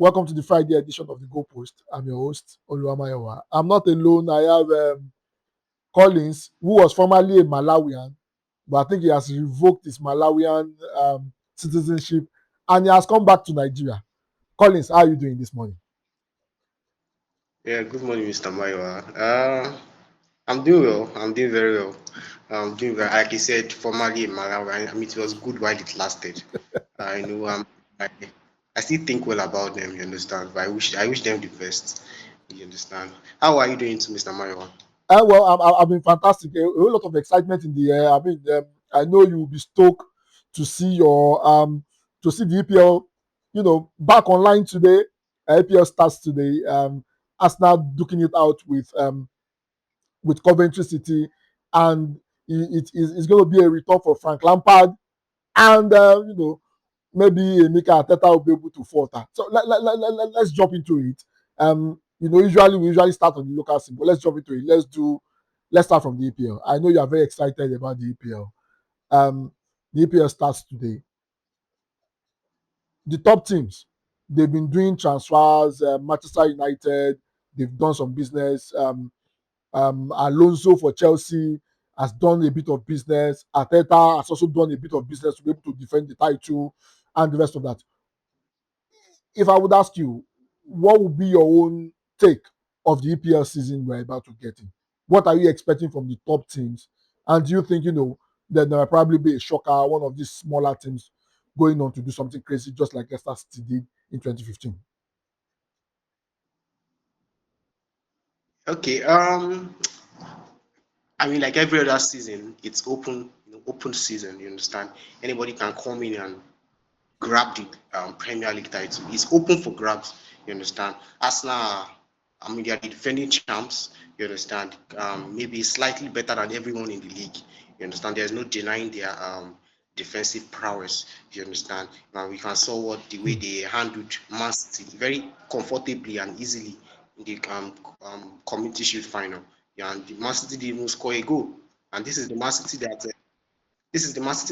Welcome to the Friday edition of the Goalpost. I'm your host, Oluwamayowa. I'm not alone. I have Collins, who was formerly a Malawian, but I think he has revoked his Malawian citizenship and he has come back to Nigeria. Collins, how are you doing this morning? Yeah, good morning, Mr. Maiwa. I'm doing well. I'm doing very well. I'm doing well. Like you said, formerly in Malawi, I mean, it was good while it lasted. I know. I, I still think well about them. You understand? But I wish them the best. You understand? How are you doing, to Mr. Maiwa? Well, I've been fantastic. A whole lot of excitement in the air. I mean, I know you will be stoked to see the EPL, back online today. EPL starts today. Arsenal duking it out with Coventry City, and it's going to be a return for Frank Lampard, and maybe Mika Arteta will be able to falter. So let's jump into it. We usually start on the local scene, but let's jump into it. Let's start from the EPL. I know you are very excited about the EPL. The EPL starts today. The top teams, they've been doing transfers. Manchester United, they've done some business. Alonso for Chelsea has done a bit of business. Arteta has also done a bit of business to be able to defend the title and the rest of that. If I would ask you, what would be your own take of the EPL season we're about to get in? What are you expecting from the top teams? And do you think, that there will probably be a shocker, one of these smaller teams going on to do something crazy, just like Leicester City did in 2015? Okay. I mean, like every other season, it's open. Open season. You understand? Anybody can come in and grab the Premier League title. It's open for grabs. You understand? Arsenal, I mean, they are the defending champs. You understand? Maybe slightly better than everyone in the league. You understand? There's no denying their defensive prowess. You understand? Now we can saw what the way they handled Man City very comfortably and easily in the Community Shield final. Yeah, and the Man City didn't even score a goal. And this is the Man City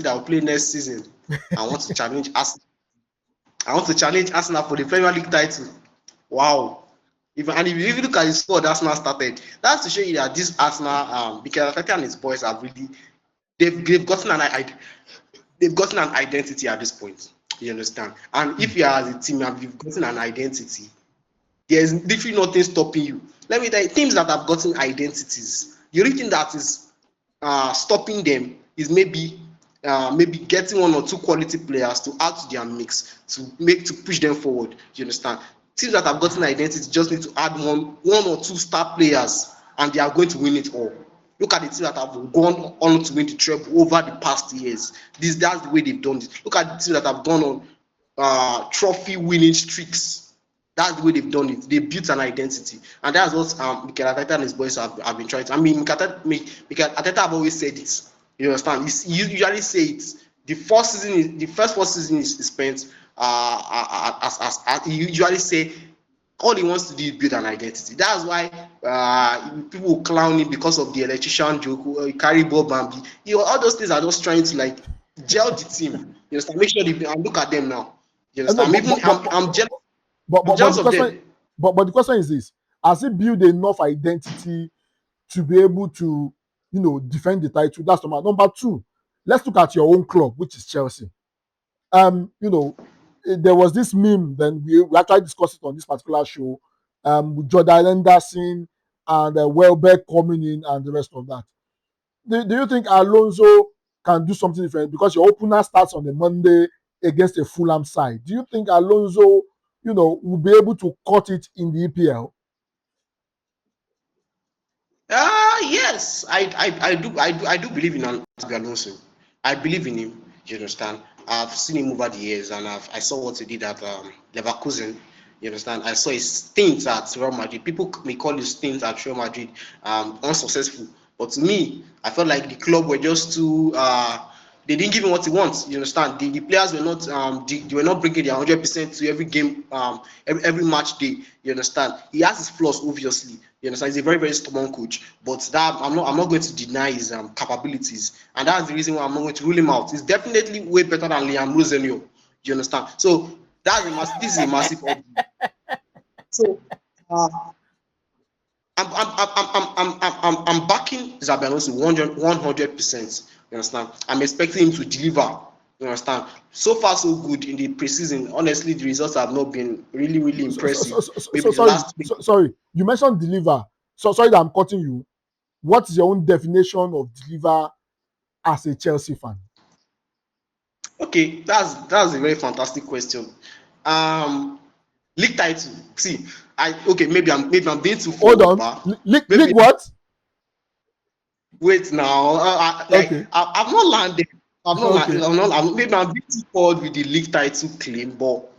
that will play next season. I want to challenge Arsenal. I want to challenge Arsenal for the Premier League title. Wow. If you look at the squad Arsenal started, that's to show you that this Arsenal, because Arteta and his boys have really they've gotten an identity at this point. You understand? And if you are as a team and you've gotten an identity, there's literally nothing stopping you. Let me tell you, teams that have gotten identities, the only thing that is stopping them is maybe getting one or two quality players to add to their mix to push them forward. You understand? Teams that have gotten identity just need to add one or two star players, and they are going to win it all. Look at the teams that have gone on to win the treble over the past years. That's the way they've done it. Look at the teams that have gone on trophy winning streaks. That's the way they've done it. They built an identity, and that's what Mikel Arteta and his boys have been trying to. I mean, Mikel Arteta have always said it. You understand? He usually say it. The first 4 seasons is spent as he usually say all he wants to do is build an identity. That's why people will clown him because of the electrician joke, carry Bob and all those things are just trying to like gel the team. You understand? Make sure and look at them now. You No, understand? I'm jealous. I'm but jealous the of question, them. but the question is this: has he built enough identity to be able to, defend the title? That's number two. Let's look at your own club, which is Chelsea. um, you know, there was this meme. Then we actually discussed it on this particular show. With Jordan Henderson and Welbeck coming in and the rest of that. Do you think Alonso can do something different? Because your opener starts on a Monday against a Fulham side. Do you think Alonso, will be able to cut it in the EPL? Yes, I do believe in Xabi Alonso. I believe in him. You understand? I've seen him over the years, and I saw what he did at Leverkusen. You understand? I saw his stints at Real Madrid. People may call his stints at Real Madrid unsuccessful, but to me, I felt like the club were just too. They didn't give him what he wants. You understand? The players were not they were not bringing their 100% to every game, every match day. You understand? He has his flaws, obviously. You understand? He's a very very stubborn coach, but that I'm not going to deny his capabilities, and that's the reason why I'm not going to rule him out. He's definitely way better than Liam Rosenio. You understand? So This is a massive upgrade. So uh, I'm backing Xabi Alonso 100%. You understand? I'm expecting him to deliver. You understand? So far, so good in the preseason. Honestly, the results have not been really, really impressive. Maybe the Sorry, last week. sorry. You mentioned deliver. So sorry that I'm cutting you. What's your own definition of deliver as a Chelsea fan? Okay, that's a very fantastic question. Um, League title. See, maybe I'm being too Hold forward, on. but League maybe what? wait now. Okay. I've not landed. I've not landed. Okay. Maybe I'm being too forward with the league title claim, but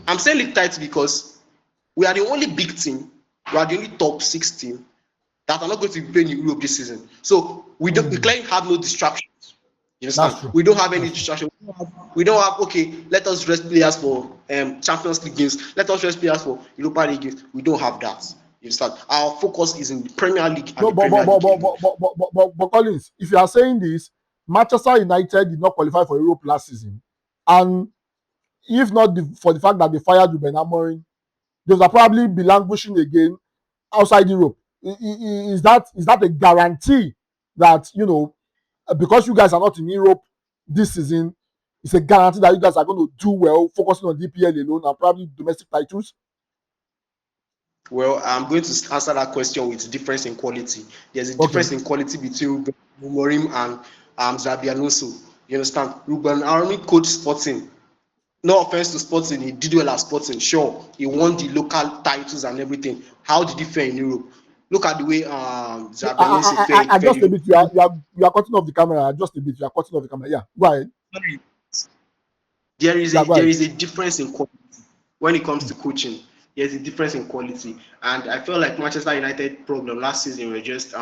I'm saying league title because we are the only big team. We are the only top six team that are not going to be playing in Europe this season. So we clearly have no distractions. You understand? That's true. We don't have any That's true. distraction. We don't have okay. Let us rest players for Champions League games. Let us rest players for Europa League games. We don't have that. You understand? Our focus is in the Premier League and No, the Premier League alone. but Collins, if you are saying this, Manchester United did not qualify for Europe last season, and if not for the fact that they fired Ruben Amorim, they would probably be languishing again outside Europe. Is that a guarantee that because you guys are not in Europe this season, it's a guarantee that you guys are going to do well, focusing on DPL alone and probably domestic titles? Well, I'm going to answer that question with difference in quality. There's a Okay. difference in quality between Ruben Amorim and Xabi Alonso. You understand? Ruben Amorim coached Sporting. No offense to Sporting, he did well at Sporting. Sure, he won the local titles and everything. How did he fare in Europe? Look at the way No, Xabi Alonso fared just in a bit. You are Europe. you are you are cutting off the camera. Just a bit. You are cutting off the camera. Yeah. Go ahead. There is Yeah. a Go there ahead. is a difference in quality when it comes to coaching. There's a difference in quality, and I feel like Manchester United problem last season were just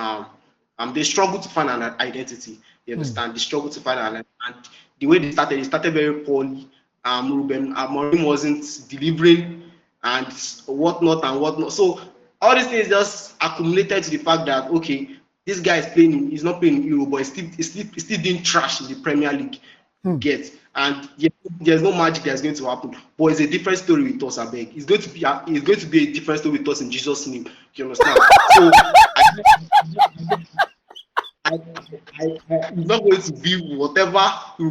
they struggled to find an identity. You Hmm. understand? They struggled to find and the way they started very poorly. Ruben Amorim wasn't delivering and whatnot and whatnot. So all these things just accumulated to the fact that okay, this guy is playing, he's not playing in Euro, but he's still doing trash in the Premier League. You Hmm. get, and there's no magic that's going to happen. But it's a different story with us, I beg. It's going to be a different story with us in Jesus' name. You understand? So I, it's not going to be whatever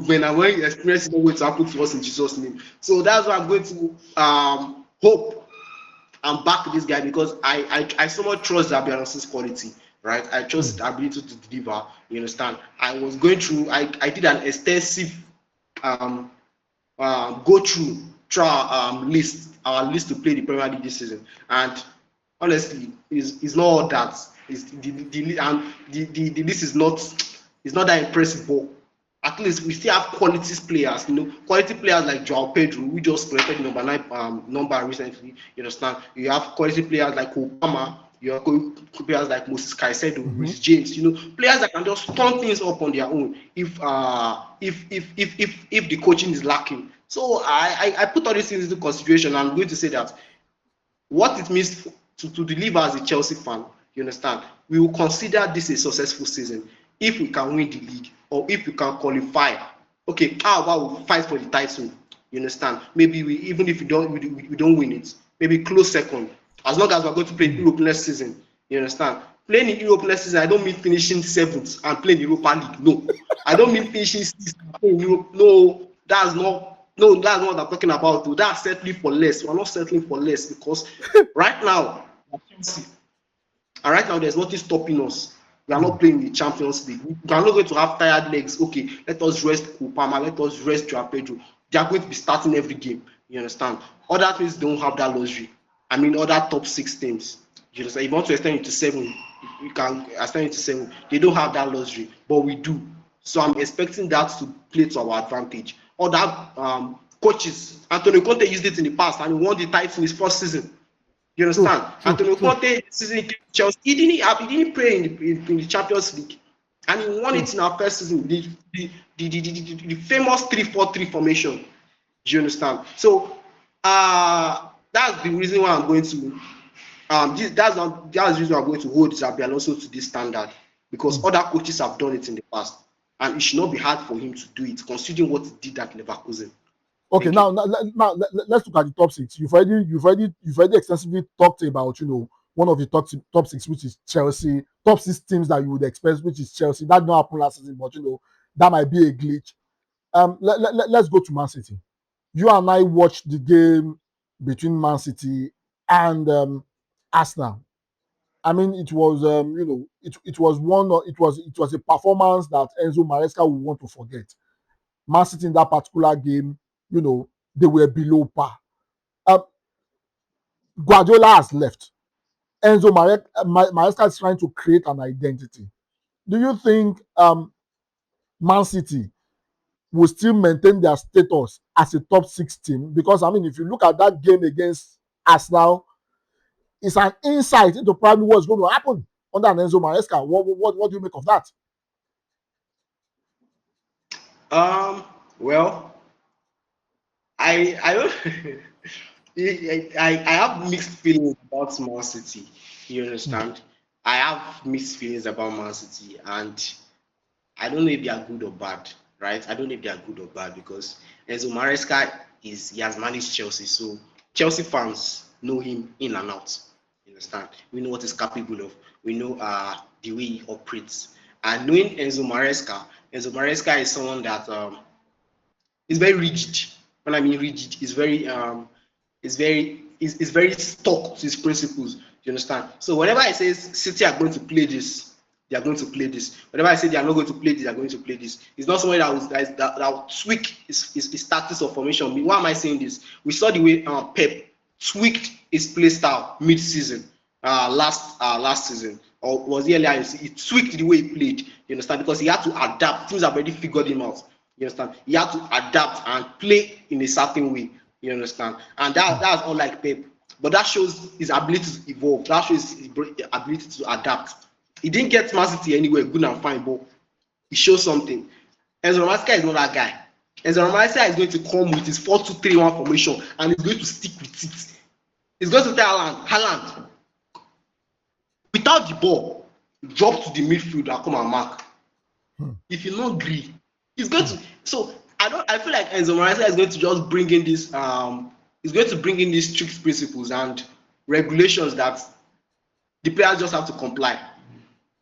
when I'm going to experience is not going to happen to us in Jesus' name. So that's why I'm going to hope and back this guy because I somewhat trust Xabi Alonso's quality, right? I trust Hmm. his ability to deliver. You understand? I was going through. I did an extensive um, go through our list to play the Premier League this season, and honestly, is not all that. Is the list is not that impressive, but at least we still have quality players. Quality players like Joao Pedro, we just collected number 9 number recently. You understand? You have quality players like Obama. You have players like Moses Caicedo, Mm-hmm. Reece James. Players that can just turn things up on their own if the coaching is lacking. So I put all these things into consideration. I'm going to say that what it means to deliver as a Chelsea fan, you understand, we will consider this a successful season if we can win the league or if we can qualify. Okay, how about we fight for the title? You understand? Maybe even if we don't win it, maybe close second. As long as we're going to play Hmm. Europe next season, you understand? Playing in Europe next season, I don't mean finishing seventh and playing Europa League. No, I don't mean finishing sixth and playing Europe. No, that's not what I'm talking about. Though. That's settling for less. We're not settling for less because right now, and right now there's nothing stopping us. We are Hmm. not playing the Champions League. We are not going to have tired legs. Okay, let us rest Kupama, let us rest Joao Pedro. They are going to be starting every game. You understand? Other teams don't have that luxury. I mean, other top six teams. You understand? If you want to extend it to seven, you can extend it to seven. They don't have that luxury, but we do. So I'm expecting that to play to our advantage. Other coaches, Antonio Conte used it in the past and he won the title in his first season. You True. understand? True. Antonio True. Conte season Chelsea, he didn't play in the Champions League, and he won True. it in our first season. The famous 3-4-3 formation. Do you understand? So that's the reason why I'm going to that's the reason why I'm going to hold Xabi Alonso to this standard because Hmm. other coaches have done it in the past, and it should not be hard for him to do it, considering what he did at Leverkusen. Okay, Thank you. let's look at the top six. You've already extensively talked about one of the top six, which is Chelsea. Top six teams that you would expect, which is Chelsea. That did not happen last season, but that might be a glitch. Let's go to Man City. You and I watched the game between Man City and Arsenal. I mean, it was it was it was a performance that Enzo Maresca would want to forget. Man City in that particular game, you know, they were below par. Um, Guardiola has left. Maresca is trying to create an identity. Do you think Man City will still maintain their status as a top six team? Because I mean, if you look at that game against Arsenal, it's an insight into probably what's going to happen under Enzo Maresca. What do you make of that? Um, well, I don't I have mixed feelings about Man City. You Hmm. understand? I have mixed feelings about Man City, and I don't know if they are good or bad, right? I don't know if they are good or bad because Enzo Maresca he has managed Chelsea, so Chelsea fans know him in and out. You understand? We know what he's capable of. We know the way he operates. And knowing Enzo Maresca is someone that is very rigid. When I mean rigid, is very stuck to his principles. You understand? So whenever I say City are going to play this, they are going to play this. Whenever I say they are not going to play this, they are going to play this. It's not someone that will tweak his tactics or formation. Why am I saying this? We saw the way Pep tweaked his play style mid-season, last season, or was he earlier? He tweaked the way he played. You understand? Because he had to adapt. Teams have already figured him out. You understand? He had to adapt and play in a certain way. You understand? And that's unlike Pep. But that shows his ability to evolve. That shows his ability to adapt. He didn't get Man City anywhere good and fine, but he shows something. Enzo Maresca is not that guy. Enzo Maresca is going to come with his 4-2-3-1 formation and he's going to stick with it. He's going to tell Haaland, without the ball, drop to the midfield and come and mark. Hmm. If you not agree, he's going Hmm. to. So I feel like Enzo Maresca is going to just bring in this he's going to bring in these strict principles and regulations that the players just have to comply.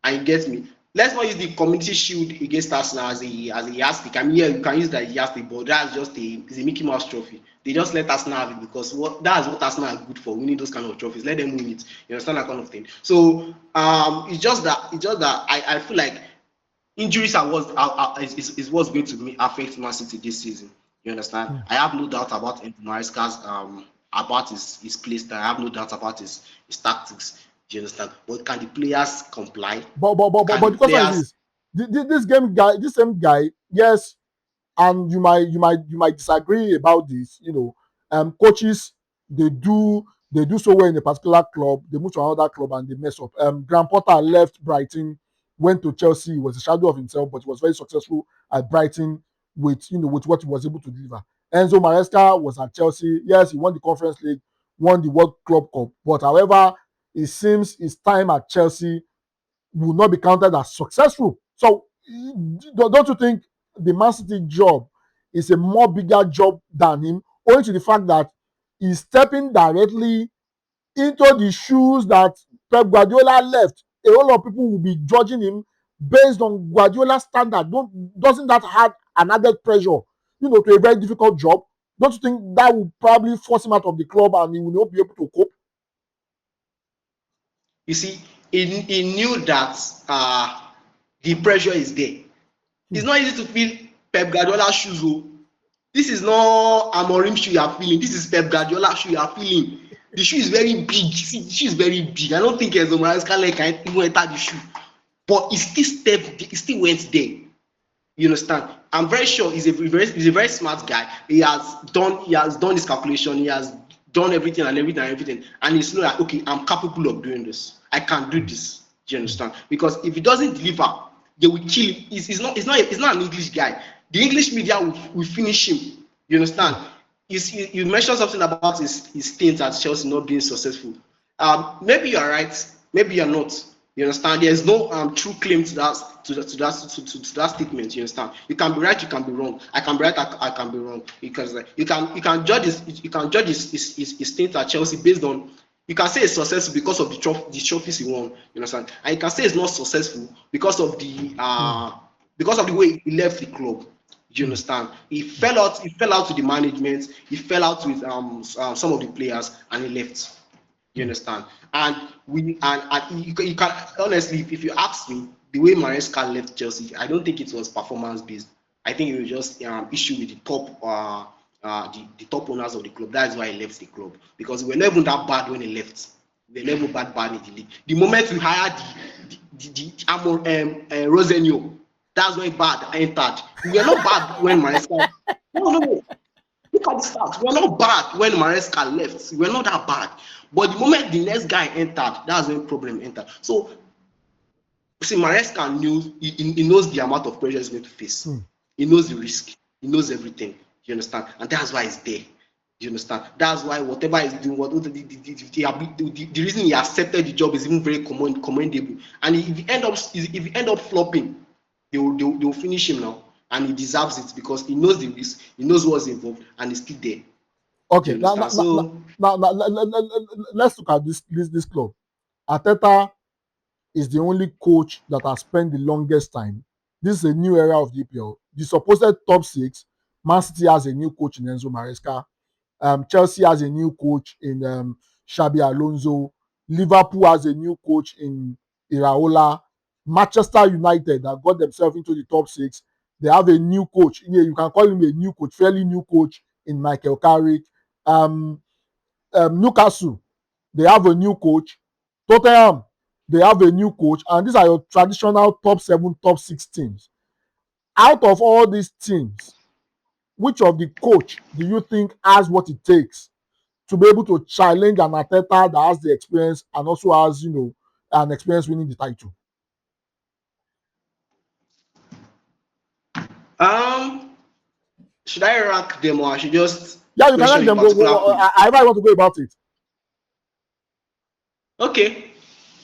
And you get me. Let's not use the community shield against Arsenal as a yardstick. I mean, yeah, you can use that as a yardstick, but that's just it's a Mickey Mouse trophy. They just let Arsenal have it because that's what Arsenal are good for. We need those kind of trophies. Let them win it. You understand that kind of thing. So it's just that I feel like injuries is what's going to affect Man City this season. You understand? Hmm. I have no doubt about Maresca's about his play style. I have no doubt about his tactics. Do you understand? But can the players comply? But Can the the question is players? this: this same guy, yes, and you might disagree about this. Coaches, they do so well in a particular club, they move to another club and they mess up. Graham Potter left Brighton, went to Chelsea. He was a shadow of himself, but he was very successful at Brighton with what he was able to deliver. Enzo Maresca was at Chelsea. Yes, he won the Conference League, won the World Club Cup, but however, it seems his time at Chelsea will not be counted as successful. So don't you think the Man City job is a more bigger job than him, owing to the fact that he's stepping directly into the shoes that Pep Guardiola left? A whole lot of people will be judging him based on Guardiola's standard. Doesn't that add an added pressure, to a very difficult job? Don't you think that will probably force him out of the club and he will not be able to cope? You see, he knew that the pressure is there. Hmm. It's not easy to feel Pep Guardiola shoes. Oh. This is not Amorim shoe you are feeling. This is Pep Guardiola shoe you are feeling. The shoe is very big. See, the shoe is very big. I don't think Enzo Maresca can even enter the shoe. But he still went there. You understand? I'm very sure he's a very smart guy. He has done his calculation. He has done everything and everything and everything. And he's know that okay, I'm capable of doing this. I can do this. Do you understand? Because if he doesn't deliver, they will kill him. He's not an English guy. The English media will finish him. You Hmm. understand? You mentioned something about his stint at Chelsea not being successful. Maybe you're right. Maybe you're not. You understand? There's no true claim to that statement. You understand? You can be right, you can be wrong. I can be right, I can be wrong. Because you can judge his stint at Chelsea based on, you can say it's successful because of the trophies he won. You understand? And you can say it's not successful Mm, because of the way he left the club. You mm, understand? He fell out with the management. He fell out with some of the players, and he left. You mm, understand? And you can honestly, if you ask me, the way Maresca left Chelsea, I don't think it was performance based. I think it was just issue with the top the top owners of the club. That's why he left the club, because we were never that bad when he left. We were never bad in the league. The moment we hired the Amor Rosenio, that's when bad entered. We were not bad when Maresca. No, no, no. Look at the stats. We're not bad when Maresca left. We're not that bad. But the moment the next guy entered, that's when problem entered. So, see, Maresca he knows the amount of pressure he's going to face. mm. He knows the risk. He knows everything. You understand? And that's why he's there. You understand? That's why whatever he's doing, the reason he accepted the job is even very commendable. And if he end up flopping, they will finish him now, and he deserves it because he knows the risk, he knows what's involved, and he's still there. Do you Okay, understand? So, let's look at this club. Ateta is the only coach that has spent the longest time. This is a new era of the EPL. The supposed top six, Man City has a new coach in Enzo Maresca. Chelsea has a new coach in Xabi Alonso. Liverpool has a new coach in Iraola. Manchester United that got themselves into the top six. They have a new coach. Yeah, you can call him a new coach, fairly new coach in Michael Carrick. Um, Newcastle, they have a new coach. Tottenham, they have a new coach. And these are your traditional top seven, top six teams. Out of all these teams, which of the coach do you think has what it takes to be able to challenge an Arteta that has the experience and also has, an experience winning the title? um, should I rank them, or I should just Yeah, you can mention rank a them. particular coach? I want to go about it. Okay.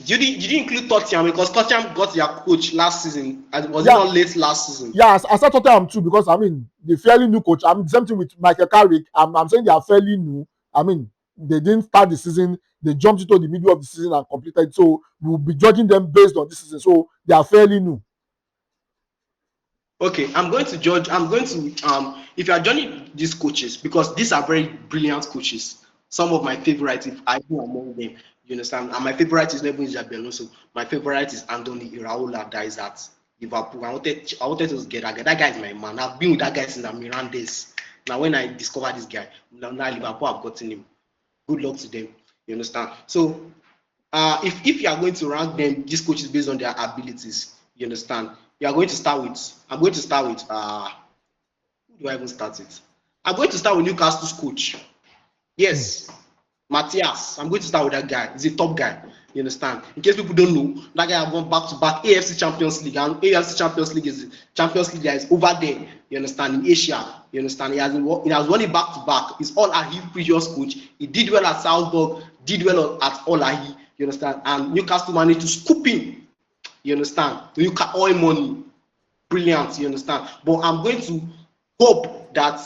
Did you include Tottenham, because Tottenham got their coach last season? Was it Yeah, not late last season? yeah, I said Tottenham too because the fairly new coach. The same thing with Michael Carrick. I'm saying they are fairly new. They didn't start the season. They jumped into the middle of the season and completed. So we'll be judging them based on this season. So they are fairly new. Okay, if you are joining these coaches, because these are very brilliant coaches. Some of my favorites, if I go among them, you understand. And my favorite is never Xabi Alonso. My favorite is Anthony Iraola, that is at Liverpool. I wanted to get that guy. That guy is my man. I've been with that guy since the Mirandes. Now when I discovered this guy, now Liverpool have gotten him. Good luck to them. You understand? So if you are going to rank them, these coaches, based on their abilities, you understand, you are going to start with, I'm going to start with who do I even start with? I'm going to start with Newcastle's coach. Mm. Yes, Matthias. I'm going to start with that guy. He's a top guy. You understand? In case people don't know, that guy has won back to back AFC Champions League, and AFC Champions League is Champions League that is over there. You understand? In Asia, you understand? He has won it back to back. He's All Ahly previous coach. He did well at Salzburg, did well at All Ahly. You understand? And Newcastle managed to scoop in. You understand? You can oil money. Brilliant. You understand? But I'm going to hope that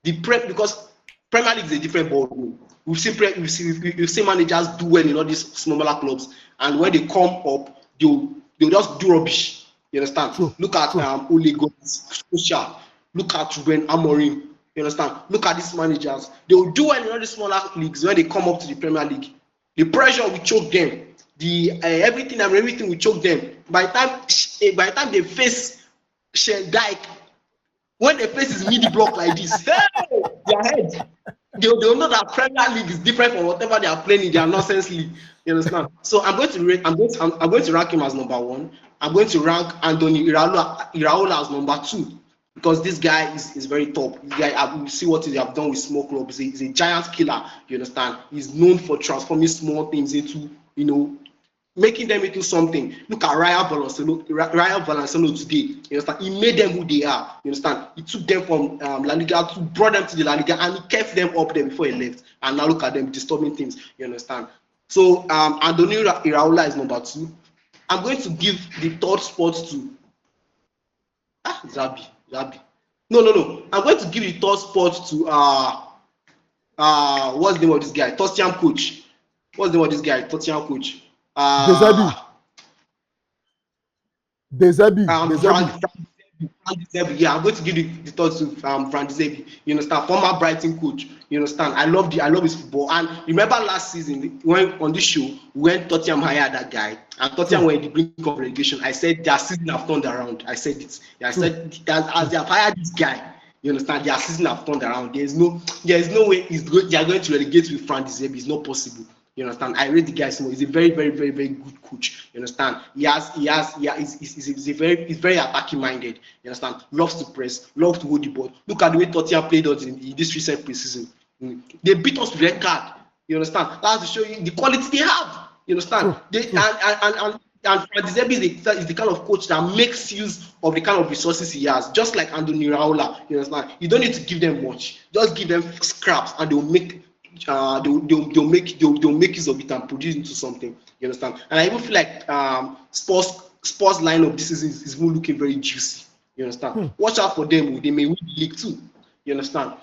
because Premier League is a different ballgame. We've seen managers do well in all these smaller clubs, and when they come up, they'll just do rubbish. You understand? True, Look at true. Ole Gunnar Solskjaer. Look at Ruben Amorim. You understand? Look at these managers. They will do well in all these smaller leagues. When they come up to the Premier League, the pressure will choke them. Everything will choke them. By the time they face Shane Dyke, when they face his midi block like this, hey, their head, they'll know that Premier League is different from whatever they are playing in their nonsense league. You understand? So I'm going to rank him as number one. I'm going to rank Anthony Iraola as number two, because this guy is very top. This guy, we see what he have done with small clubs. He's a giant killer. You understand? He's known for transforming small things into, making them into something. Look at Ryan Valancino today. You understand? He made them who they are. You understand? He took them from La Liga, brought them to the La Liga, and he kept them up there before he left. And now look at them disturbing things. You understand? So Antonio Iraola is number two. I'm going to give the third spot to Zabi. No. I'm going to give the third spot to what's the name of this guy? Tottenham coach. What's the name of this guy? Tottenham coach. Dezebi, Uh Dezebi, Fran Dezebi. Dezebi. Yeah, I'm going to give the thought to Fran Dezebi. You understand? Former Brighton coach. You understand? I love his football. And remember last season when on this show when Tottenham hired that guy and Tottenham True, were in the brink of relegation, I said their season have turned around. I said it. I true, said as true. they have hired this guy, you understand? Their season have turned around. There is no way they are going to relegate with Fran Dezebi. It's not possible. You understand? I rate the guy small. He's a very good coach. You understand? He's very attacking minded. You understand? Loves to press, loves to hold the ball. Look at the way Tottenham played us in this recent preseason. They beat us with red card. You understand? That's to show you the quality they have. You understand? True, They true. and Fran is the kind of coach that makes use of the kind of resources he has, just like Andoni Raiola. You understand? You don't need to give them much. Just give them scraps, and they'll make use of it and produce into something. You understand? And I even feel like Spurs lineup this season is even looking very juicy. You understand? Hmm. Watch out for them. They may win the league too. You understand?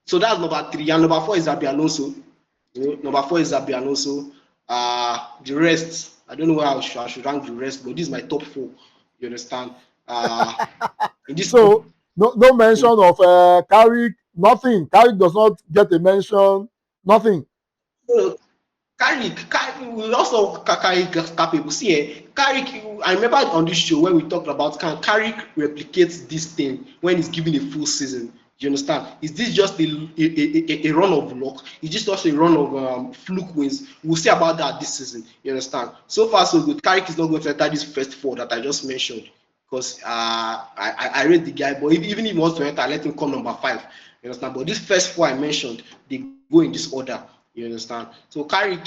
So that's number three. And number four is Xabi Alonso. Number four is Xabi Alonso. The rest, I don't know where I should rank the rest, but this is my top four. You understand? In this So no mention of Carrick, nothing. Carrick does not get a mention, nothing. Carrick, we also Carrick capable. See, Carrick, I remember on this show when we talked about can Carrick replicates this thing when he's given a full season. You understand? Is this just a run of luck? Is this just a run of fluke wins? We'll see about that this season. You understand? So far, so good. Carrick is not going to enter this first four that I just mentioned because I rate the guy, but even if he wants to enter, let him come number five. You understand? But this first four I mentioned, they go in this order. You understand? So Carrick,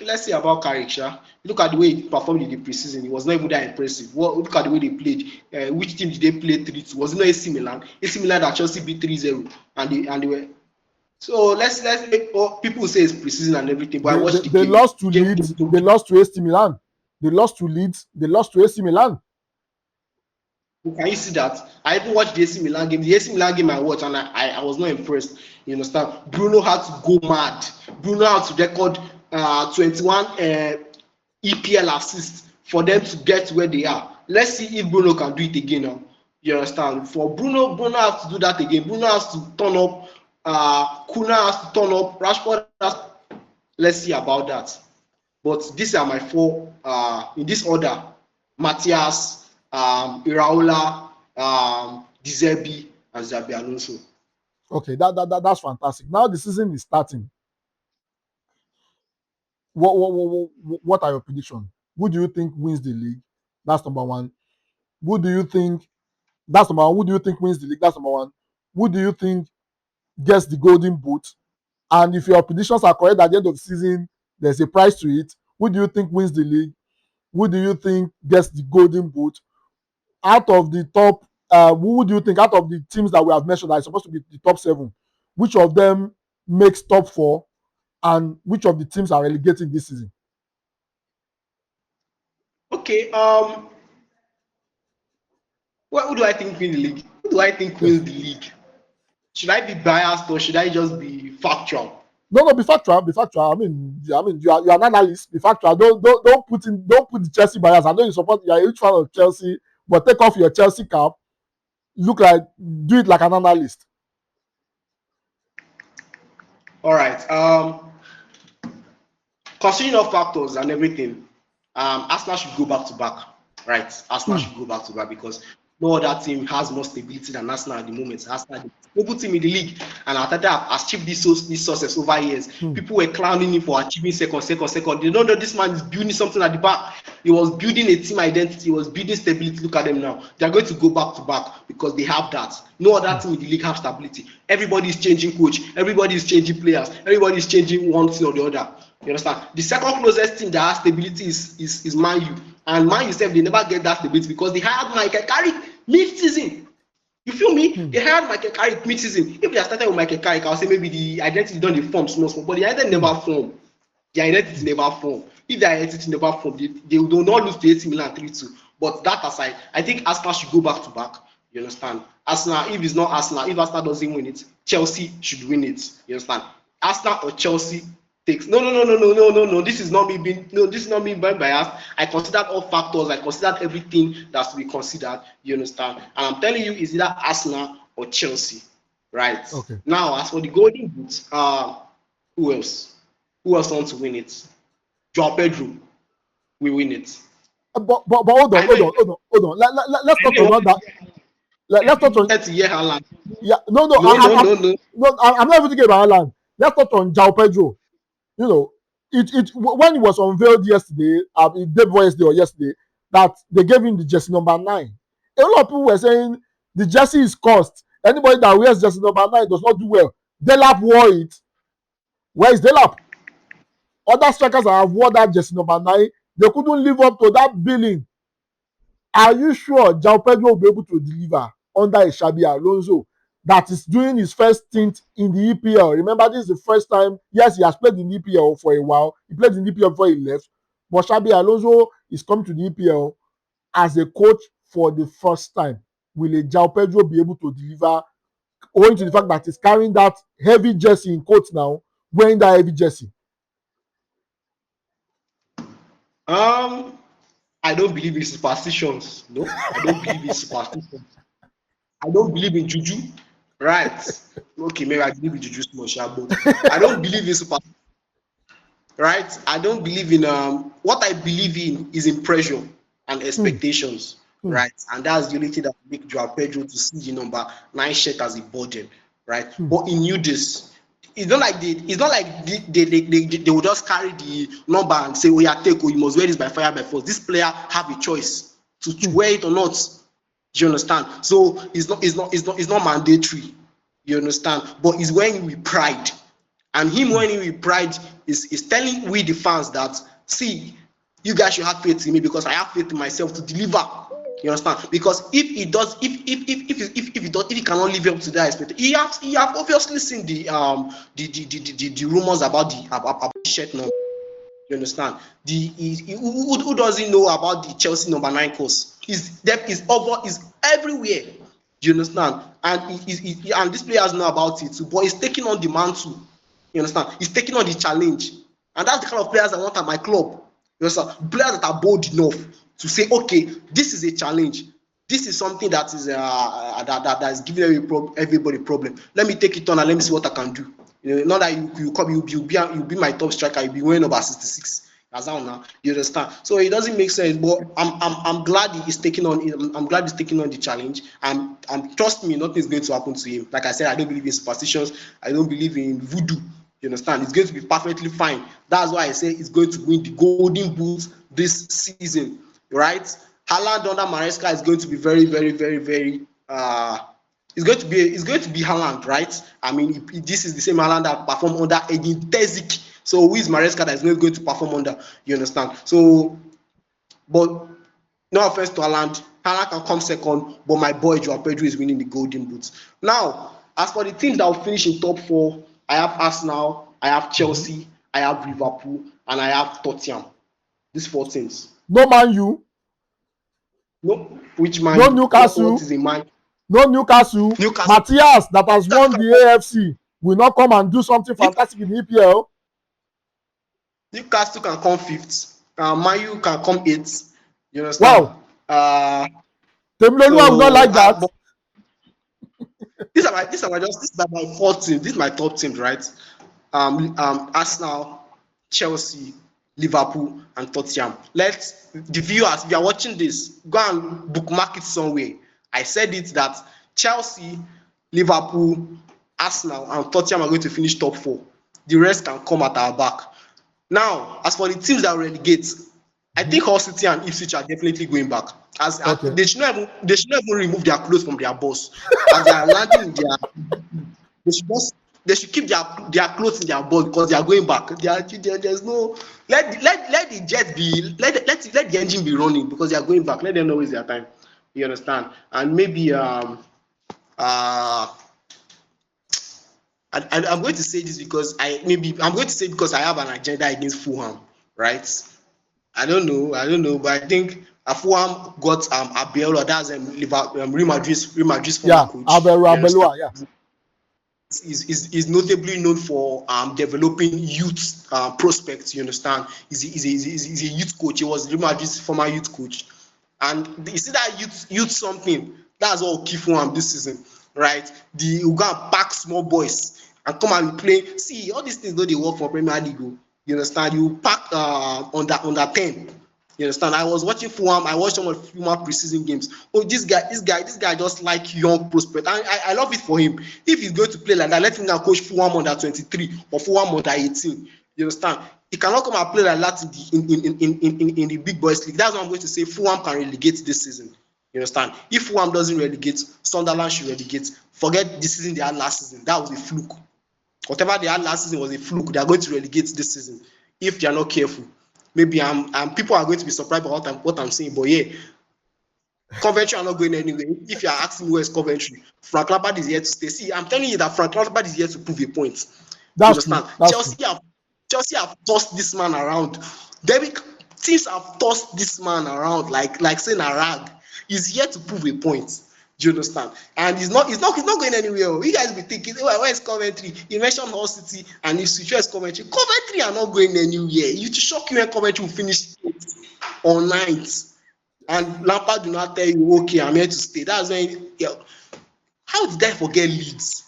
let's see about Carrick. Sha. Look at the way he performed in the preseason. It was not even that impressive. Look at the way they played. Which team did they play 3-2? Was it not AC Milan? AC Milan that Chelsea beat 3-0, and they were. So let's people say it's preseason and everything, but I They, they, watched the they game. lost to Leeds. They lost to AC Milan. They lost to Leeds. They lost to AC Milan. Can you see that? I even watched the AC Milan game. The AC Milan game I watched, and I was not impressed. You understand? Bruno had to go mad. Bruno had to record 21 EPL assists for them to get where they are. Let's see if Bruno can do it again now. You understand? For Bruno has to do that again. Bruno has to turn up. Kuna has to turn up. Rashford has. Let's see about that. But these are my four in this order: Matthias, Iraola, Dizebi, and Xabi Alonso. Okay, that's fantastic. Now the season is starting. What are your predictions? Who do you think wins the league? That's number one. Who do you think that's number one? Who do you think wins the league? That's number one. Who do you think gets the golden boot? And if your predictions are correct at the end of the season, there's a prize to it. Who do you think wins the league? Who do you think gets the golden boot? Out of the top, who do you think out of the teams that we have mentioned that are supposed to be the top seven, which of them makes top four, and which of the teams are relegating this season? Okay, who do I think wins the league? Who do I think Yes. wins the league? Should I be biased or should I just be factual? No, be factual. Be factual. I mean, you are an analyst. Be factual. Don't put the Chelsea bias. I know you support. You are a huge fan of Chelsea, but take off your Chelsea cap. Look like do it like an analyst. All right. Considering all factors and everything, Arsenal should go back to back. Right, Arsenal Hmm. should go back to back because no other team has more stability than Arsenal at the moment. Arsenal, the stable team in the league, and Arteta has achieved this success over years. Hmm. People were clowning him for achieving second. They don't know this man is building something at the back. He was building a team identity. He was building stability. Look at them now. They are going to go back to back because they have that. No other team in the league have stability. Everybody is changing coach. Everybody is changing players. Everybody is changing one thing or the other. You understand? The second closest team that has stability is Man U. And Man U sef they never get that stability because they hired Michael Carrick mid-season. You feel me? Hmm. They hired Michael Carrick mid-season. If they had started with Michael Carrick, I would say maybe the identity don dey form small, but the identity Hmm. never form. The identity never form. if they are exiting the back from they will not lose to AC Milan 3-2. But that aside, I think Arsenal should go back to back. You understand? Arsenal, if it's not Arsenal, if Arsenal doesn't win it, Chelsea should win it. You understand? Arsenal or Chelsea takes no. This is not me being this is not me being biased. I considered all factors, I considered everything that's to be considered. You understand? And I'm telling you, it's either Arsenal or Chelsea. Right. Okay. Now, as for the golden boots, who else? Who else wants to win it? Joao Pedro will win it. But hold on, I know. hold on. Let's I touch know on that. Let's touch on. to hear Haaland. Yeah, no, No. I'm not even thinking about Ireland. Let's touch on João Pedro. You know, when it was unveiled yesterday, day before yesterday or yesterday, that they gave him the jersey number 9. A lot of people were saying the jersey is cost. Anybody that wears jersey number 9 does not do well. Delap wore it. Where is Delap? Other strikers that have worn that jersey number 9, they couldn't live up to that billing. Are you sure João Pedro will be able to deliver under a Xabi Alonso that is doing his first stint in the EPL? Remember, this is the first time. Yes, he has played in the EPL for a while. He played in the EPL before he left. But Xabi Alonso is coming to the EPL as a coach for the first time. Will a João Pedro be able to deliver, owing to the fact that he's carrying that heavy jersey in quotes now, wearing that heavy jersey? I don't believe in superstitions. No, I don't believe in superstitions. I don't believe in juju. Right. Okay, maybe I believe in juju small, but I don't believe in super. Right. I don't believe in what I believe in is in pressure and expectations. Hmm. Right. And that's the only thing that make Joao Pedro to see the number 9 shirt as a burden. Right. Hmm. But he knew this. It's not like they will just carry the number and say, oh yeah, take, oh, you must wear this by fire by force. This player have a choice to wear it or not. Do you understand? So it's not mandatory. You understand? But he's wearing it with pride. And him wearing it with pride is telling we the fans that, see, you guys should have faith in me because I have faith in myself to deliver. You understand? Because if he does, if he cannot live up to that expectation, he have obviously seen the rumors about the shirt number. You understand? Who doesn't know about the Chelsea number 9 course? His depth is everywhere. You understand? And and these players know about it too, but he's taking on the mantle. You understand? He's taking on the challenge, and that's the kind of players I want at my club. You understand? Players that are bold enough to say, okay, this is a challenge. This is something that is that is giving everybody problem. Let me take it on and let me see what I can do. You know, not that you come, you'll be my top striker. You'll be wearing number 66. As now, you understand. So it doesn't make sense. But I'm glad he's taking on. I'm glad he's taking on the challenge. And trust me, nothing is going to happen to him. Like I said, I don't believe in superstitions. I don't believe in voodoo. You understand? It's going to be perfectly fine. That's why I say it's going to win the Golden Boot this season, right? Haaland under Maresca is going to be very, very, very, very. It's going to be Haaland, right? I mean, this is the same Haaland that performed under Edin Terzic. So who is Maresca that is not going to perform under? You understand? So, but no offense to Haaland can come second, but my boy Joao Pedro is winning the Golden Boot. Now, as for the teams that will finish in top 4, I have Arsenal, I have Chelsea, I have Liverpool, and I have Tottenham. These 4 teams. No Man U. No, which Man? No Newcastle. What is a Man? No Newcastle. Matthias, that has won the AFC, will not come and do something fantastic in the EPL. Newcastle can come 5th. Man U can come 8th. You understand? Wow. Temiloluwa will not like that. These are my 4 teams. These are my top teams, right? Arsenal, Chelsea, Liverpool, and Tottenham. Let the viewers, if you are watching this, go and bookmark it somewhere. I said it that Chelsea, Liverpool, Arsenal, and Tottenham are going to finish top 4. The rest can come at our back. Now, as for the teams that relegate, I think Hull City and Ipswich are definitely going back. They should not even remove their clothes from their bus. As they are landing in they should keep their clothes in their bus because they are going back. There's no let the jet be let the engine be running because they are going back. Let them not waste their time. You understand? And maybe I'm going to say this because I have an agenda against Fulham, right? I don't know, but I think Fulham got Abiola, that's Real Madrid's former Yeah, coach. You understand? Abelua, yeah. Is notably known for developing youth prospects. You understand? He's a youth coach. He was Real Madrid's former youth coach, and you see that youth something. That's what will keep for him this season, right? The will go and pack small boys and come and play. See, all these things don't they work for Premier League. You understand? You pack under 10. You understand? I was watching Fulham. I watched some of Fulham preseason games. Oh, this guy just like young prospect. And I love it for him. If he's going to play like that, let him now coach Fulham under 23 or Fulham under 18. You understand? He cannot come and play like that in the big boys league. That's what I'm going to say. Fulham can relegate this season. You understand? If Fulham doesn't relegate, Sunderland should relegate. Forget the season they had last season. That was a fluke. Whatever they had last season was a fluke. They are going to relegate this season if they are not careful. Maybe people are going to be surprised by what I'm saying, but yeah, Coventry are not going anywhere. If you are asking me where is Coventry, Frank Lampard is here to stay. See, I'm telling you that Frank Lampard is here to prove a point. You That's true. understand? That's true. Chelsea have tossed this man around. David Teams have tossed this man around like saying a rag. He's here to prove a point. Do you understand? And he's not going anywhere. You guys be thinking, oh, where is Coventry? You mentioned Hull City and if Switch is Coventry. Coventry are not going anywhere. You to shock you when Coventry will finish 8th or 9th. And Lampard do not tell you, okay, I'm here to stay. That's when, yeah. How did I forget Leeds?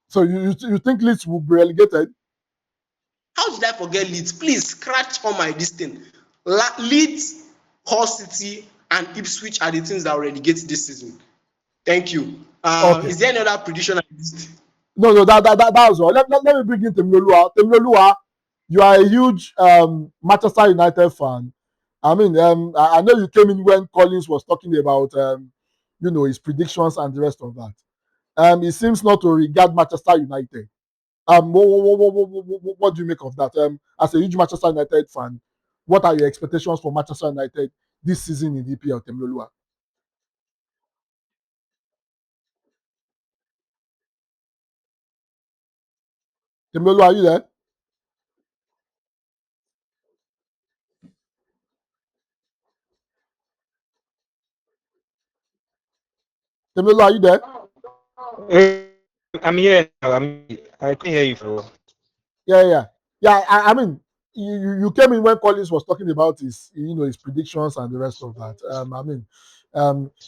So you think Leeds will be relegated? How did I forget Leeds? Please scratch on my this thing. Leeds, Hull City, and Ipswich are the teams that will relegate this season. Thank you. Okay. Is there any other prediction I missed? No, that was all. Let me bring in Temilolua. Temilolua, you are a huge Manchester United fan. I mean, I know you came in when Collins was talking about his predictions and the rest of that. He seems not to regard Manchester United. What do you make of that? As a huge Manchester United fan, what are your expectations for Manchester United this season in the EPL, Temilolua? Temilolua, are you there? Temilolua, are you there? I'm here now. I can hear you for a while. Yeah. I mean, you came in when Collins was talking about his predictions and the rest of that. I mean,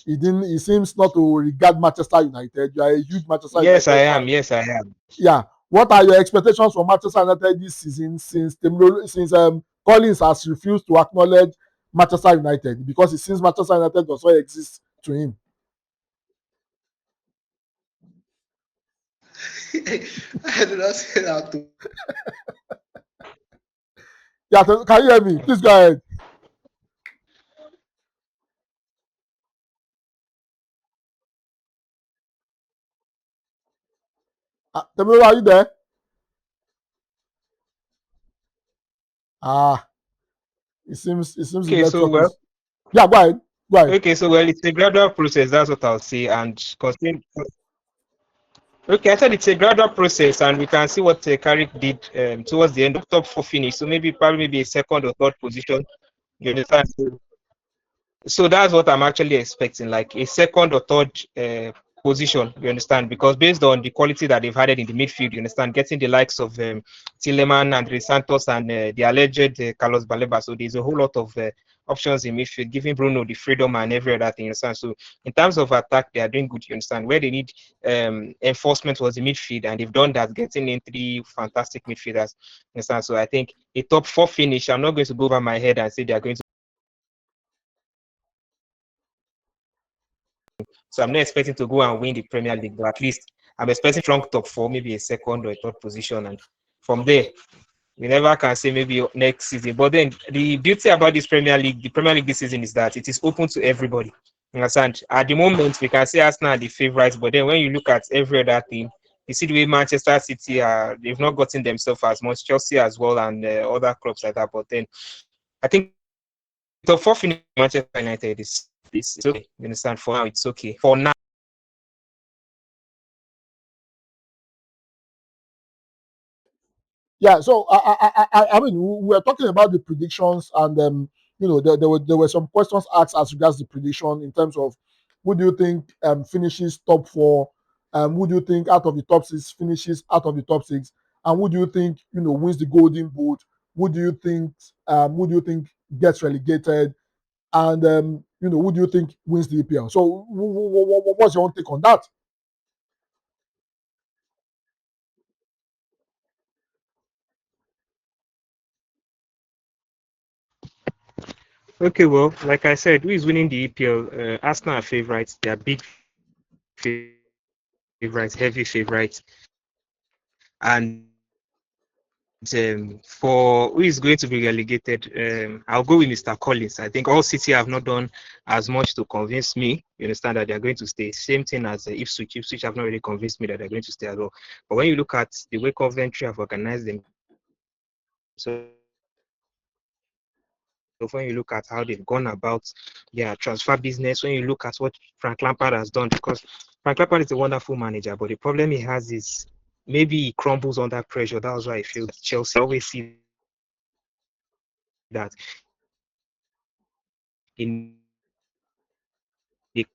he didn't. He seems not to regard Manchester United. You are a huge Manchester Yes, I United am. fan. Yes, I am. Yeah. What are your expectations for Manchester United this season since Collins has refused to acknowledge Manchester United because it seems Manchester United does not exist to him? I did not say that too. Yeah, can you hear me? Please go ahead. Temilolo, are you there? Ah, it seems the Okay, so network well, is. Yeah, go ahead. Go ahead. okay, so well, it's a gradual process. That's what I'll say. And considering, okay, I said it's a gradual process, and we can see what Carrick did towards the end of top four finish. So maybe a second or third position. You understand? So that's what I'm actually expecting, like a second or third position. You understand? Because based on the quality that they've added in the midfield, you understand, getting the likes of Tilleman, Andre Santos, and the alleged Carlos Baleba. So there's a whole lot of options in midfield, giving Bruno the freedom and every other thing. You understand? So in terms of attack, they are doing good. You understand? Where they need enforcement was the midfield, and they've done that, getting in three fantastic midfielders. You understand? So I think a top four finish. I'm not going to go over my head and say they are going to. So I'm not expecting to go and win the Premier League, but at least I'm expecting strong top four, maybe a second or a third position. And from there, we never can say maybe next season. But then the beauty about this Premier League, the Premier League this season is that it is open to everybody. You understand? At the moment, we can say Arsenal are the favourites, but then when you look at every other team, you see the way Manchester City are, they've not gotten themselves as much, Chelsea as well, and other clubs like that. But then I think top four finish Manchester United is okay. You understand? For now, it's okay. For now. Yeah, so I mean, we were talking about the predictions, and there were some questions asked as regards the prediction in terms of who do you think finishes top four, who do you think out of the top six finishes out of the top six, and who do you think wins the Golden Boot, who do you think gets relegated, and who do you think wins the EPL? So what's your own take on that? Okay, well, like I said, who is winning the EPL? Arsenal are favorites. They are big favorites, heavy favorites, and for who is going to be relegated, I'll go with Mr. Collins. I think all City have not done as much to convince me. You understand that they are going to stay. Same thing as Ipswich. Ipswich have not really convinced me that they're going to stay as well. But when you look at the way Coventry have organized themselves, you understand, when you look at how they've gone about their transfer business, when you look at what Frank Lampard has done, because Frank Lampard is a wonderful manager, but the problem he has is maybe he crumbles under pressure. That's why I feel that Chelsea, I always see that in the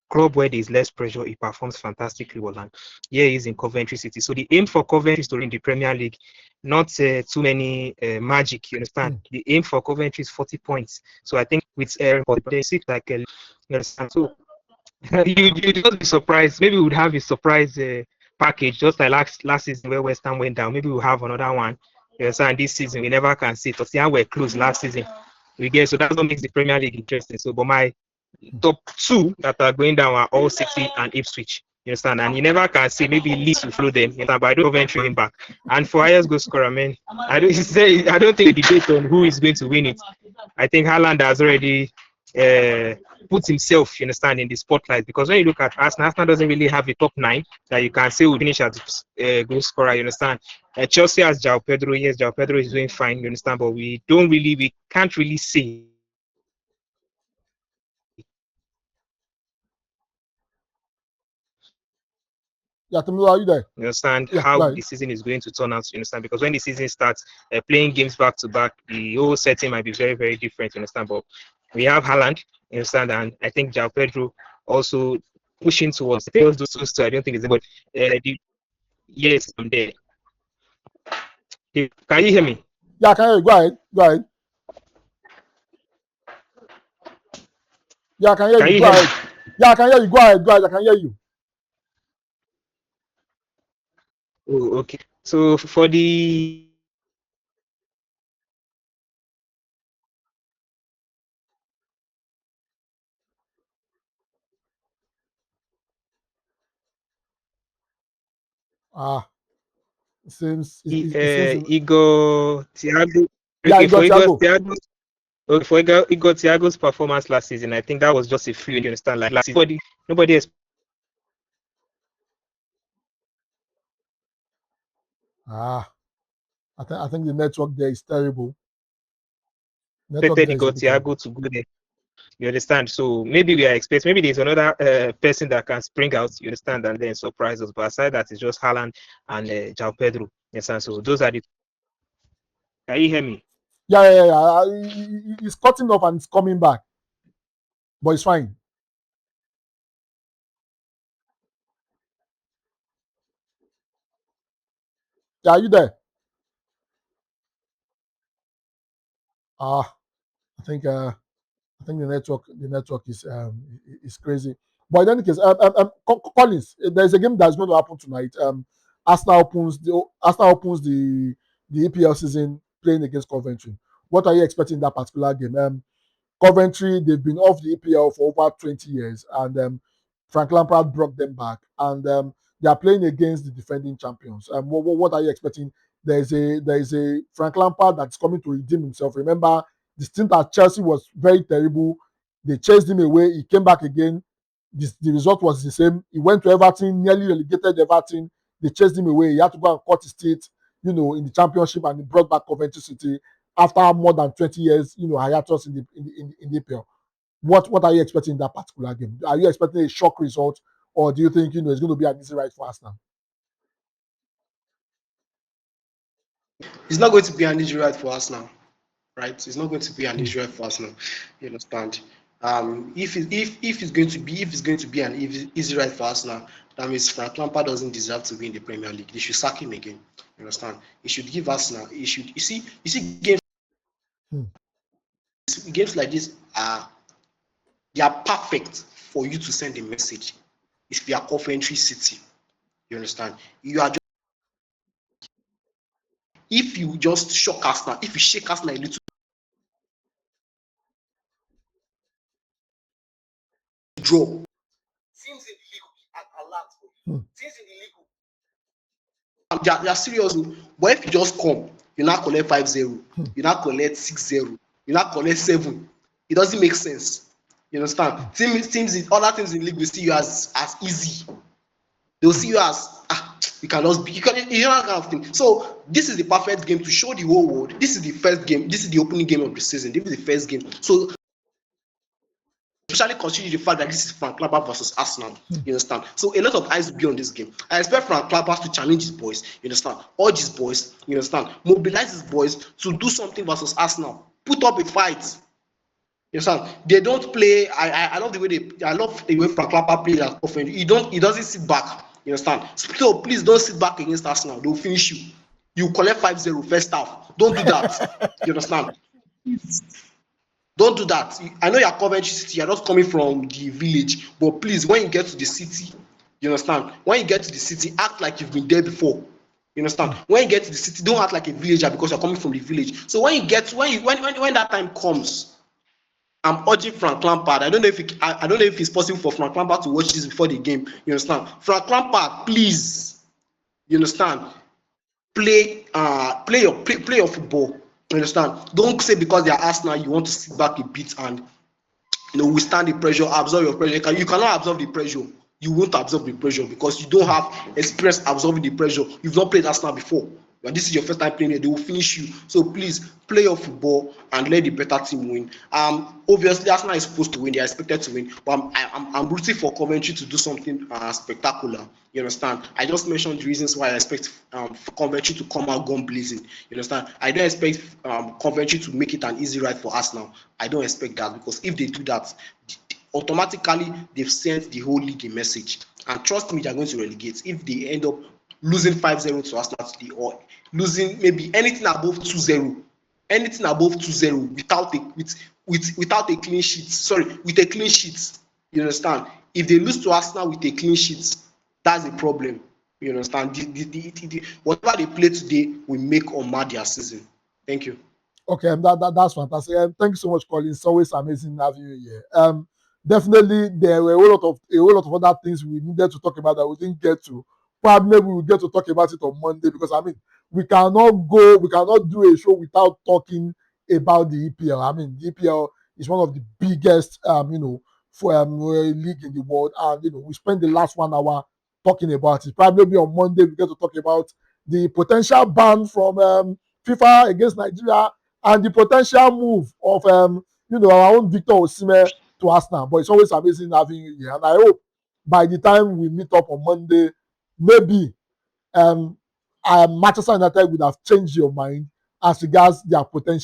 club where there's less pressure, he performs fantastically well. And yeah, he's in Coventry City. So the aim for Coventry is to reign in the Premier League, not to win the Premier League. Not too many magic. You understand? Hmm. The aim for Coventry is 40 points. So I think with they sit like a, you understand? So you just be surprised. Maybe we would have a surprise package, just like last season where West Ham went down. Maybe we'll have another one. You understand? This season we never can see. Tottenham were close last season. We get so that's what makes the Premier League interesting. So, but my top two that are going down are all City and Ipswich. You understand? And you never can see maybe Leeds will follow them. You understand? But I don't Coventry going back. And for highest goal scorer, man, I don't say I don't think the debate on who is going to win it. I think Haaland has already uh, put himself, you understand, in the spotlight because when you look at Arsenal, Arsenal doesn't really have a top nine that you can say will finish as goal scorer. You understand? Chelsea has João Pedro. Yes, João Pedro is doing fine. You understand? But we can't really say Yeah, Tamilola, are you there? you understand Yeah, how right. the season is going to turn out. You understand? Because when the season starts, playing games back to back, the whole setting might be very, very different. You understand? But we have Haaland, you understand, and I think João Pedro also pushing towards those two. I don't think it's but yes, I'm there. Can you hear me? Yeah, I can hear you. Go ahead. Go ahead. Yeah, I can hear Can you. you Go hear me? ahead. Yeah, I can hear you. Go ahead. Go ahead. I can hear you. Oh, okay. So for the Ah, it seems. Igor Thiago, Yeah, okay, you got Thiago. For Igor Thiago's performance last season, I think that was just a free. You understand? Like last season, nobody expected him to do that. You understand? But Ah, I think the network there is terrible. Network expected there is Igor really terrible. Thiago to go there. You understand? So maybe we are expecting. Maybe there's another person that can spring out. You understand? And then surprise us. But aside that, it's just Haaland and João Pedro. You understand? So those are the. Can you hear me? Yeah. He's cutting off and it's coming back, but it's fine. Yeah, are you there? Ah, I think uh, I think the network is crazy. But in any case, Collins, there's a game that's going to happen tonight. Arsenal opens the EPL season playing against Coventry. What are you expecting in that particular game? Coventry, they've been off the EPL for over 20 years, and Frank Lampard brought them back, and they are playing against the defending champions. What are you expecting? There is a Frank Lampard that's coming to redeem himself. Remember, the stint at Chelsea was very terrible. They chased him away. He came back again. The result was the same. He went to Everton, nearly relegated Everton. They chased him away. He had to go and cut his teeth, in the championship, and he brought back Coventry City after more than 20 years, hiatus in the EPL. What are you expecting in that particular game? Are you expecting a shock result, or do you think it's going to be an easy ride for Arsenal? It's not going to be an easy ride for us now, right? It's not going to be an Hmm. easy ride for us now. You understand? If it's going to be an easy ride for us now, that means Frank Lampard doesn't deserve to be in the Premier League. They should sack him again. You understand? He should give us now. He should. You see Hmm. games like this are they are perfect for you to send a message. If you are Coventry City, you understand? You are just if you just shock us now, if you shake us now a little draw. Teams in the league are alert. Hmm. Teams in the league they are serious. But if you just come, you now collect 5-0, Hmm. you now collect 6-0, you now collect 7. It doesn't make sense. You understand? Other teams in the league will see you as easy. They'll see you as you can just be you know that kind of thing. So this is the perfect game to show the whole world. This is the first game. This is the opening game of the season. This is the first game. So especially considering the fact that this is Frank Lampard versus Arsenal. Hmm. You understand? So a lot of eyes will be on this game. I expect Frank Lampard to challenge his boys. You understand? Urge his boys. You understand? Mobilize his boys to do something versus Arsenal. Put up a fight. You understand? They don't play. I love the way I love the way Frank Lampard plays at often. He doesn't sit back. You understand? So please don't sit back against Arsenal. They'll finish you. You collect 5-0 first half. Don't do that. You understand? Don't do that. I know you're Coventry City, you're not coming from the village, but please, when you get to the city, you understand? When you get to the city, act like you've been there before. You understand? Hmm. When you get to the city, don't act like a villager because you're coming from the village. So when you get when that time comes, I'm urging Frank Lampard. I don't know if it's possible for Frank Lampard to watch this before the game. You understand? Frank Lampard, please. You understand? Play your football. You understand? Don't say because they are Arsenal you want to sit back a bit and withstand the pressure, absorb your pressure. You cannot absorb the pressure. You won't absorb the pressure because you don't have experience absorbing the pressure. You've not played Arsenal before. And this is your first time playing it, they will finish you. So please play your football and let the better team win. Obviously, Arsenal is supposed to win, they are expected to win, but I'm rooting for Coventry to do something spectacular. You understand? I just mentioned the reasons why I expect Coventry to come out gun blazing. You understand? I don't expect Coventry to make it an easy ride for Arsenal. I don't expect that because if they do that, automatically they've sent the whole league a message. And trust me, they're going to relegate if they end up losing 5-0 to Arsenal today or losing maybe anything above 2-0. Anything above 2-0 without a clean sheet. Sorry, with a clean sheet. You understand? If they lose to Arsenal with a clean sheet, that's a problem. You understand? Whatever they play today will make or mar their season. Thank you. Okay, that's fantastic. Thank you so much, Colin. It's always amazing having you here. Definitely, there were a whole lot of other things we needed to talk about that we didn't get to. Probably maybe we'll get to talk about it on Monday because I mean, we cannot do a show without talking about the EPL. I mean, the EPL is one of the biggest, for league in the world, and we spent the last 1 hour talking about it. Probably maybe on Monday we get to talk about the potential ban from FIFA against Nigeria and the potential move of our own Victor Osimhen to Arsenal. But it's always amazing having you here, and I hope by the time we meet up on Monday, maybe Manchester United would have changed your mind as regards their potential.